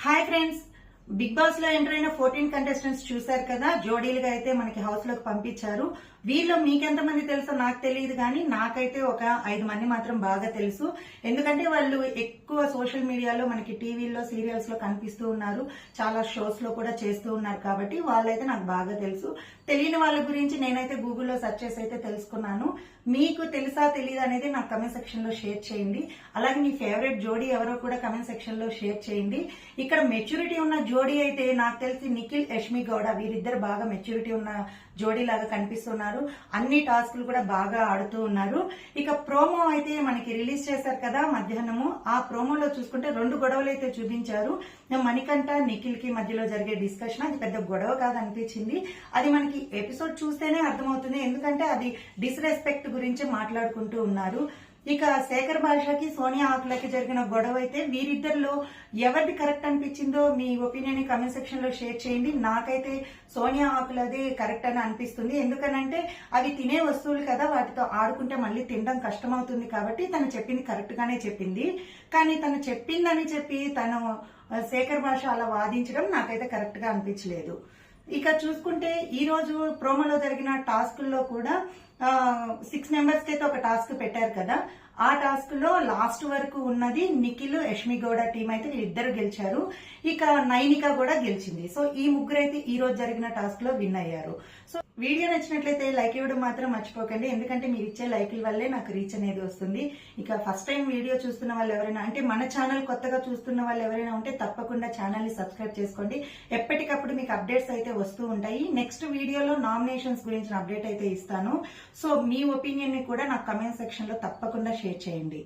Hi friends, big boss లో enter అయిన 14 contestants చూశారు కదా. జోడీలుగా అయితే మనకి హౌస్ లోకి పంపించారు. వీళ్ళు మీకెంత మంది తెలుసో నాకు తెలియదు, కానీ నాకైతే ఒక 5 మంది మాత్రం బాగా తెలుసు. ఎందుకంటే వాళ్ళు ఎక్కువ సోషల్ మీడియాలో మనకి టీవీల్లో సీరియల్స్ లో కనిపిస్తూ ఉన్నారు, చాలా షోస్ లో కూడా చేస్తూ ఉన్నారు. కాబట్టి వాళ్ళైతే నాకు బాగా తెలుసు. తెలియని వాళ్ళ గురించి నేనైతే గూగుల్లో సెర్చ్ చేసి అయితే తెలుసుకున్నాను. మీకు తెలుసా తెలియదు అనేది నాకు కమెంట్ సెక్షన్ లో షేర్ చేయండి. అలాగే మీ ఫేవరెట్ జోడీ ఎవరో కూడా కమెంట్ సెక్షన్ లో షేర్ చేయండి. ఇక్కడ మెచ్యూరిటీ ఉన్న జోడీ అయితే నాకు తెలిసి నిఖిల్, యష్మి గౌడ, వీరిద్దరు బాగా మెచ్యూరిటీ ఉన్న జోడీ లాగా కనిపిస్తున్నారు. అన్ని టాస్క్లు కూడా బాగా ఆడుతూ ఉన్నారు. ఇక ప్రోమో అయితే మనకి రిలీజ్ చేశారు కదా మధ్యాహ్నము. ఆ ప్రోమోలో చూసుకుంటే 2 గొడవలు అయితే చూపించారు. మణికంఠ, నిఖిల్ కి మధ్యలో జరిగే డిస్కషన్ అది పెద్ద గొడవ కాదు అనిపించింది. అది మనకి ఎపిసోడ్ చూస్తేనే అర్థమవుతుంది, ఎందుకంటే అది డిస్రెస్పెక్ట్ గురించి మాట్లాడుకుంటూ ఉన్నారు. ఇక శేఖర్ భాషకి, సోనియా ఆకులకి జరిగిన గొడవ అయితే వీరిద్దరిలో ఎవరిది కరెక్ట్ అనిపించిందో మీ ఒపీనియన్ కమెంట్ సెక్షన్ లో షేర్ చేయండి. నాకైతే సోనియా ఆకులది కరెక్ట్ అని అనిపిస్తుంది. ఎందుకనంటే అవి తినే వస్తువులు కదా, వాటితో ఆడుకుంటే మళ్ళీ తినడం కష్టమవుతుంది. కాబట్టి తను చెప్పింది కరెక్ట్ గానే చెప్పింది. కానీ తను చెప్పిందని చెప్పి తను శేఖర్ భాష అలా వాదించడం నాకైతే కరెక్ట్ గా అనిపించలేదు. ఇక చూసుకుంటే ఈ రోజు ప్రోమోలో జరిగిన టాస్కుల్లో కూడా 6 మెంబర్స్ కి అయితే ఒక టాస్క్ పెట్టారు కదా. ఆ టాస్క్ లో లాస్ట్ వరకు ఉన్నది నిఖిల్, యష్మి గౌడ టీం అయితే వీళ్ళిద్దరు గెలిచారు. ఇక నైనిక కూడా గెలిచింది. సో ఈ ముగ్గురు అయితే ఈ రోజు జరిగిన టాస్క్ లో విన్ అయ్యారు. సో వీడియో నచ్చినట్లయితే లైక్ ఇవ్వడం మాత్రం మర్చిపోకండి, ఎందుకంటే మీరు ఇచ్చే లైక్ల వల్లే నాకు రీచ్ అనేది వస్తుంది. ఇక ఫస్ట్ టైం వీడియో చూస్తున్న వాళ్ళు ఎవరైనా, అంటే మన ఛానల్ కొత్తగా చూస్తున్న వాళ్ళు ఎవరైనా ఉంటే తప్పకుండా ఛానల్ ని సబ్స్క్రైబ్ చేసుకోండి. ఎప్పటికప్పుడు మీకు అప్డేట్స్ అయితే వస్తూ ఉంటాయి. నెక్స్ట్ వీడియోలో నామినేషన్స్ గురించిన అప్డేట్ అయితే ఇస్తాను. సో మీ ఒపీనియన్ ని కూడా నాకు కమెంట్ సెక్షన్ లో తప్పకుండా షేర్ చేయండి.